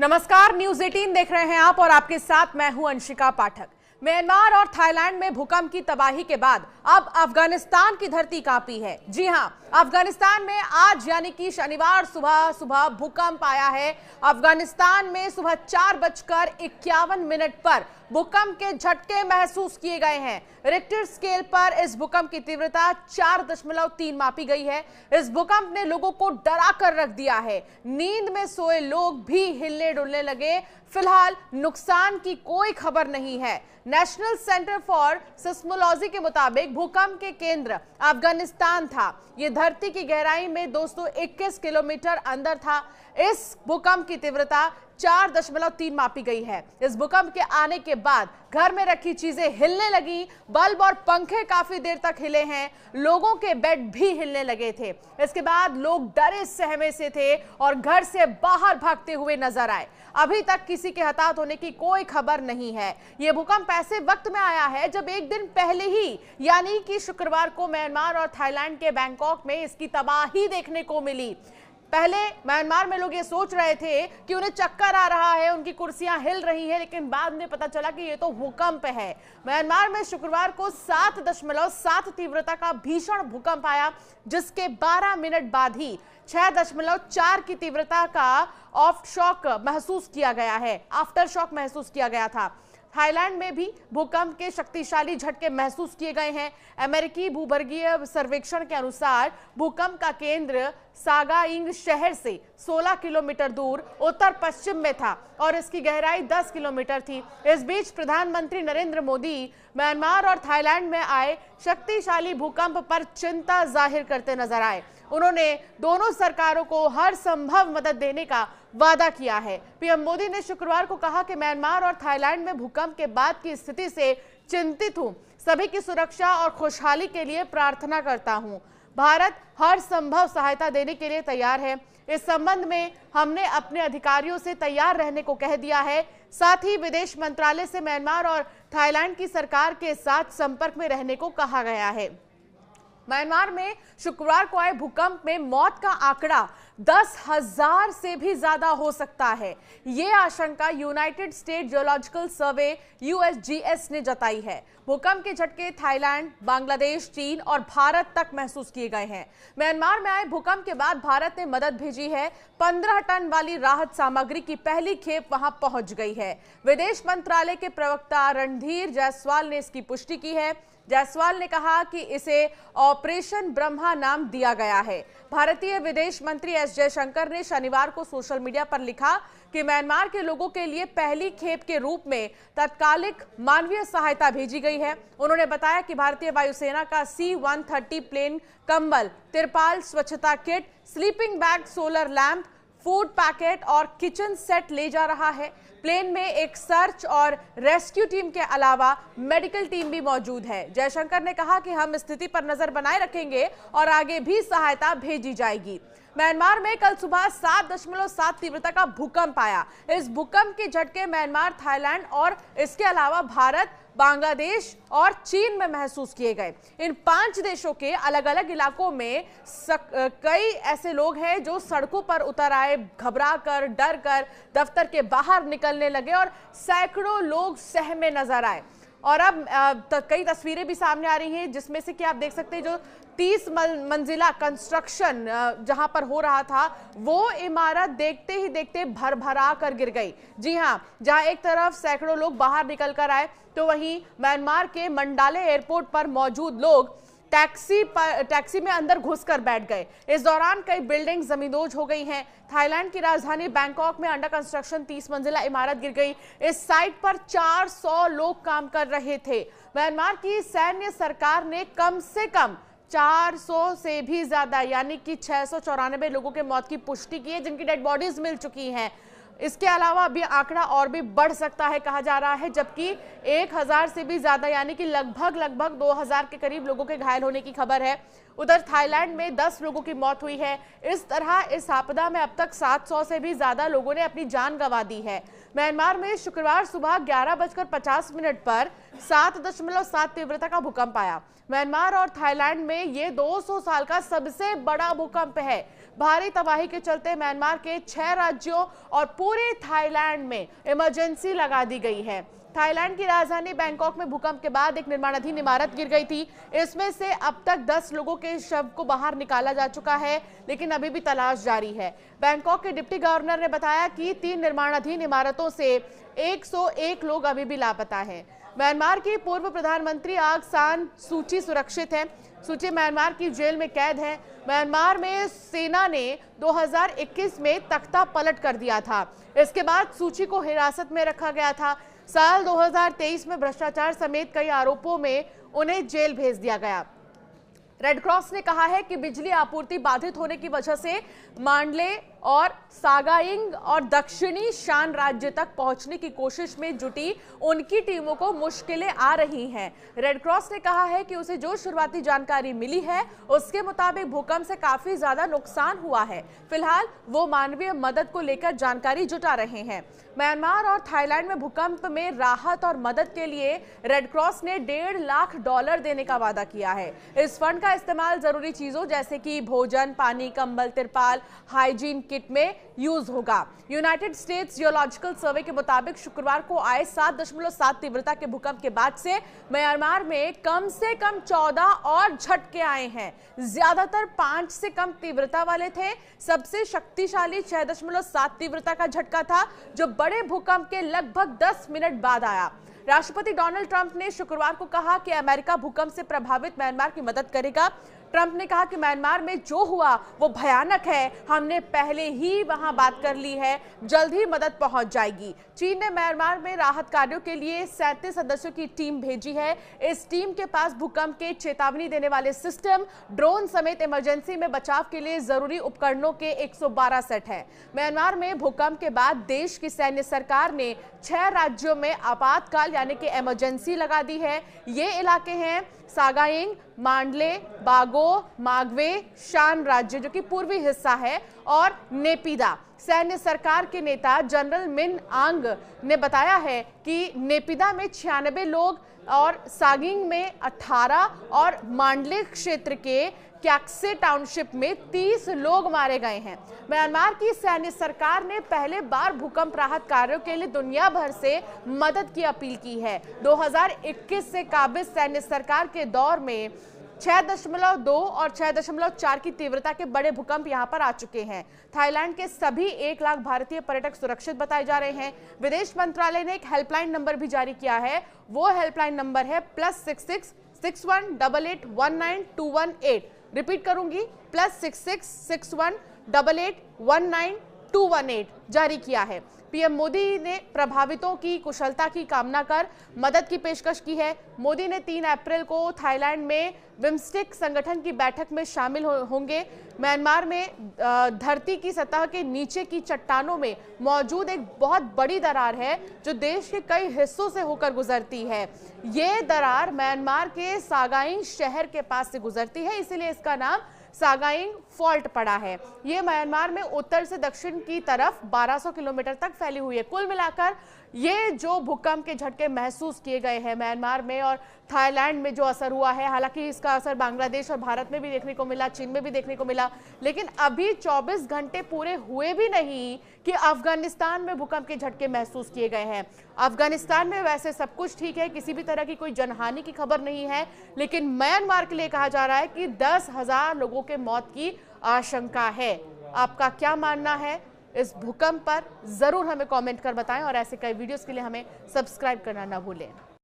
नमस्कार, न्यूज 18 देख रहे हैं आप और आपके साथ मैं हूं अंशिका पाठक। म्यांमार और थाईलैंड में भूकंप की तबाही के बाद अब अफगानिस्तान की धरती कांपी है। जी हां, अफगानिस्तान में आज यानी कि शनिवार सुबह भूकंप आया है। अफगानिस्तान में सुबह 4:51 पर भूकंप के झटके महसूस किए गए हैं। रिक्टर स्केल पर इस भूकंप की तीव्रता 4.3 मापी गई है। इस भूकंप ने लोगों को डरा कर रख दिया है। नींद में सोए लोग भी हिलने डुलने लगे। फिलहाल नुकसान की कोई खबर नहीं है। नेशनल सेंटर फॉर सिस्मोलॉजी के मुताबिक भूकंप के केंद्र अफगानिस्तान था। यह धरती की गहराई में 221 किलोमीटर अंदर था। इस भूकंप की तीव्रता 4.3 मापी गई है। इस भूकंप के आने के बाद घर में रखी चीजें हिलने लगी। बल्ब और पंखे काफी देर तक हिले हैं। लोगों के बेड भी हिलने लगे थे। इसके बाद लोग डरे सहमे से थे और घर से बाहर भागते हुए नजर आए। अभी तक किसी के हताहत होने की कोई खबर नहीं है। यह भूकंप ऐसे वक्त में आया है जब एक दिन पहले ही यानी कि शुक्रवार को म्यांमार और थाईलैंड के बैंकॉक में इसकी तबाही देखने को मिली। पहले म्यांमार में लोग ये सोच रहे थे कि उन्हें चक्कर आ रहा है, उनकी कुर्सियां हिल रही हैं, लेकिन बाद में पता चला कि ये तो भूकंप है। म्यांमार में शुक्रवार को 7.7 तीव्रता का भीषण भूकंप आया, जिसके 12 मिनट बाद ही 6.4 की तीव्रता का आफ्टर शॉक महसूस किया गया था। थाईलैंड में भी भूकंप के शक्तिशाली झटके महसूस किए गए हैं। अमेरिकी भूगर्भीय सर्वेक्षण के अनुसार भूकंप का केंद्र सागाइंग शहर से 16 किलोमीटर दूर उत्तर पश्चिम में था और इसकी गहराई 10 किलोमीटर थी। इस बीच प्रधानमंत्री नरेंद्र मोदी म्यांमार और थाईलैंड में आए शक्तिशाली भूकंप पर चिंता जाहिर करते नजर आए। उन्होंने दोनों सरकारों को हर संभव मदद देने का वादा किया है। पीएम मोदी ने शुक्रवार को कहा कि म्यांमार और थाईलैंड में भूकंप के बाद की स्थिति से चिंतित हूं। सभी की सुरक्षा और खुशहाली के लिए प्रार्थना करता हूं। भारत हर संभव सहायता देने के लिए तैयार है। इस संबंध में हमने अपने अधिकारियों से तैयार रहने को कह दिया है। साथ ही विदेश मंत्रालय से म्यांमार और थाईलैंड की सरकार के साथ संपर्क में रहने को कहा गया है। म्यांमार में शुक्रवार को आए भूकंप में मौत का आंकड़ा 10,000 से भी ज्यादा हो सकता है। ये आशंका यूनाइटेड स्टेट जियोलॉजिकल सर्वे USGS ने जताई है। भूकंप के झटके थाईलैंड, बांग्लादेश, चीन और भारत तक महसूस किए गए हैं। म्यांमार में आए भूकंप के बाद भारत ने मदद भेजी है। 15 टन वाली राहत सामग्री की पहली खेप वहां पहुंच गई है। विदेश मंत्रालय के प्रवक्ता रणधीर जायसवाल ने इसकी पुष्टि की है। जायसवाल ने कहा कि इसे ऑपरेशन ब्रह्मा नाम दिया गया है। भारतीय विदेश मंत्री एस जयशंकर ने शनिवार को सोशल मीडिया पर लिखा कि म्यांमार के लोगों के लिए पहली खेप के रूप में तत्कालिक मानवीय सहायता भेजी गई है। उन्होंने बताया कि भारतीय वायुसेना का C-130 प्लेन कंबल, तिरपाल, स्वच्छता kit, sleeping bag, solar lamp, food packet और किचन सेट ले जा रहा है। प्लेन में एक सर्च और रेस्क्यू टीम के अलावा मेडिकल टीम भी मौजूद है। जयशंकर ने कहा कि हम स्थिति पर नजर बनाए रखेंगे और आगे भी सहायता भेजी जाएगी। म्यांमार में कल सुबह 7.7 तीव्रता का भूकंप आया। इस भूकंप के झटके म्यांमार, थाईलैंड और इसके अलावा भारत, बांग्लादेश और चीन में महसूस किए गए। इन 5 देशों के अलग अलग इलाकों में कई ऐसे लोग हैं जो सड़कों पर उतर आए, घबरा कर, डर कर दफ्तर के बाहर निकलने लगे और सैकड़ों लोग सहमे नजर आए। और अब कई तस्वीरें भी सामने आ रही हैं, जिसमें से कि आप देख सकते हैं जो 30 मंजिला कंस्ट्रक्शन जहां पर हो रहा था, वो इमारत देखते ही देखते भरभरा कर गिर गई। जी हां, जहां एक तरफ सैकड़ों लोग बाहर निकल कर आए, तो वहीं म्यांमार के मंडाले एयरपोर्ट पर मौजूद लोग टैक्सी में अंदर घुसकर बैठ गए। इस दौरान कई बिल्डिंग जमींदोज हो गई हैं। थाईलैंड की राजधानी बैंकॉक में अंडर कंस्ट्रक्शन 30 मंजिला इमारत गिर गई। इस साइट पर 400 लोग काम कर रहे थे। म्यांमार की सैन्य सरकार ने कम से कम 400 से भी ज्यादा यानी कि 694 लोगों के मौत की पुष्टि की है, जिनकी डेड बॉडीज मिल चुकी हैं। इसके अलावा अभी आंकड़ा और भी बढ़ सकता है कहा जा रहा है, जबकि 1000 से भी ज्यादा यानी कि लगभग 2000 के करीब लोगों के घायल होने की खबर है। उधर थाईलैंड में 10 लोगों की मौत हुई है। इस तरह इस आपदा में अब तक 700 से भी ज्यादा लोगों ने अपनी जान गंवा दी है। म्यांमार में शुक्रवार सुबह 11:50 पर 7.7 तीव्रता का भूकंप आया। म्यांमार और थाईलैंड में ये 200 साल का सबसे बड़ा भूकंप है। भारी तबाही के चलते म्यांमार के 6 राज्यों और पूरे थाईलैंड में इमरजेंसी लगा दी गई है। थाईलैंड की राजधानी बैंकॉक में भूकंप के बाद एक निर्माणाधीन इमारत गिर गई थी। इसमें से अब तक 10 लोगों के शव को बाहर निकाला जा चुका है, लेकिन अभी भी तलाश जारी है। बैंकॉक के डिप्टी गवर्नर ने बताया कि 3 निर्माणाधीन इमारतों से 101 लोग अभी भी लापता हैं। म्यांमार की पूर्व प्रधानमंत्री आंग सान सू की सुरक्षित है। सू की म्यांमार की जेल में कैद है। म्यांमार में सेना ने 2021 में तख्ता पलट कर दिया था। इसके बाद सू की को हिरासत में रखा गया था। साल 2023 में भ्रष्टाचार समेत कई आरोपों में उन्हें जेल भेज दिया गया। रेड क्रॉस ने कहा है कि बिजली आपूर्ति बाधित होने की वजह से मांडले और सागाइंग और दक्षिणी शान राज्य तक पहुंचने की कोशिश में जुटी उनकी टीमों को मुश्किलें आ रही हैं। रेड क्रॉस ने कहा है कि उसे जो शुरुआती जानकारी मिली है उसके मुताबिक भूकंप से काफी ज्यादा नुकसान हुआ है। फिलहाल वो मानवीय मदद को लेकर जानकारी जुटा रहे हैं। म्यांमार और थाईलैंड में भूकंप में राहत और मदद के लिए रेड क्रॉस ने $1.5 लाख देने का वादा किया है। इस फंड का इस्तेमाल जरूरी चीजों जैसे कि भोजन, पानी, कंबल, तिरपाल, हाइजीन किट में यूज होगा। यूनाइटेड स्टेट्स जियोलॉजिकल सर्वे के मुताबिक शुक्रवार को आए 7.7 तीव्रता के भूकंप के बाद से म्यांमार में कम से कम 14 और झटके आए हैं। ज्यादातर 5 से कम तीव्रता वाले थे। सबसे शक्तिशाली 6.7 तीव्रता का झटका था, जो बड़े भूकंप के लगभग 10 मिनट बाद आया। राष्ट्रपति डोनाल्ड ट्रंप ने शुक्रवार को कहा कि अमेरिका भूकंप से प्रभावित म्यांमार की मदद करेगा। ट्रंप ने कहा कि म्यांमार में जो हुआ वो भयानक है, हमने पहले ही वहां बात कर ली है, जल्द ही मदद पहुंच जाएगी। चीन ने म्यांमार में राहत कार्यों के लिए 37 सदस्यों की टीम भेजी है। इस टीम के पास भूकंप के चेतावनी देने वाले सिस्टम, ड्रोन समेत इमरजेंसी में बचाव के लिए जरूरी उपकरणों के 112 सेट हैं। म्यांमार में भूकंप के बाद देश की सैन्य सरकार ने 6 राज्यों में आपातकाल यानी कि इमरजेंसी लगा दी है। ये इलाके हैं सागाइंग, मांडले, बागो, मागवे, शान राज्य जो कि पूर्वी हिस्सा है, और नेपिदा। सैन्य सरकार के नेता जनरल मिन आंग ने बताया है कि नेपिदा में 96 लोग और सागिंग में 18 और मांडले क्षेत्र के क्याक्से टाउनशिप में 30 लोग मारे गए हैं। म्यांमार की सैन्य सरकार ने पहले बार भूकंप राहत कार्यों के लिए दुनिया भर से मदद की अपील की है। 2021 से काबिज सैन्य सरकार के दौर में 6.2 और 6.4 की तीव्रता के बड़े भूकंप यहां पर आ चुके हैं। थाईलैंड के सभी 1 लाख भारतीय पर्यटक सुरक्षित बताए जा रहे हैं। विदेश मंत्रालय ने एक हेल्पलाइन नंबर भी जारी किया है। वो हेल्पलाइन नंबर है +66 61 88 19 218। रिपीट करूंगी, +66 61 88 19 218 जारी किया है। पीएम मोदी ने प्रभावितों की कुशलता की कामना कर मदद की पेशकश की है। मोदी ने 3 अप्रैल को थाईलैंड में बिम्स्टेक संगठन की बैठक में शामिल होंगे। म्यांमार में धरती की सतह के नीचे की चट्टानों में मौजूद एक बहुत बड़ी दरार है जो देश के कई हिस्सों से होकर गुजरती है। ये दरार म्यांमार के सागाइंग शहर के पास से गुजरती है, इसीलिए इसका नाम सागाइंग फॉल्ट पड़ा है। ये म्यांमार में उत्तर से दक्षिण की तरफ 1200 किलोमीटर तक फैली हुई है। कुल मिलाकर ये जो भूकंप के झटके महसूस किए गए हैं म्यांमार में और थाईलैंड में जो असर हुआ है, हालांकि इसका असर बांग्लादेश और भारत में भी देखने को मिला, चीन में भी देखने को मिला, लेकिन अभी 24 घंटे पूरे हुए भी नहीं कि अफगानिस्तान में भूकंप के झटके महसूस किए गए हैं। अफगानिस्तान में वैसे सब कुछ ठीक है, किसी भी तरह की कोई जनहानि की खबर नहीं है, लेकिन म्यांमार के लिए कहा जा रहा है कि 10,000 लोगों के मौत की आशंका है। आपका क्या मानना है इस भूकंप पर? जरूर हमें कमेंट कर बताएं और ऐसे कई वीडियोस के लिए हमें सब्सक्राइब करना ना भूलें।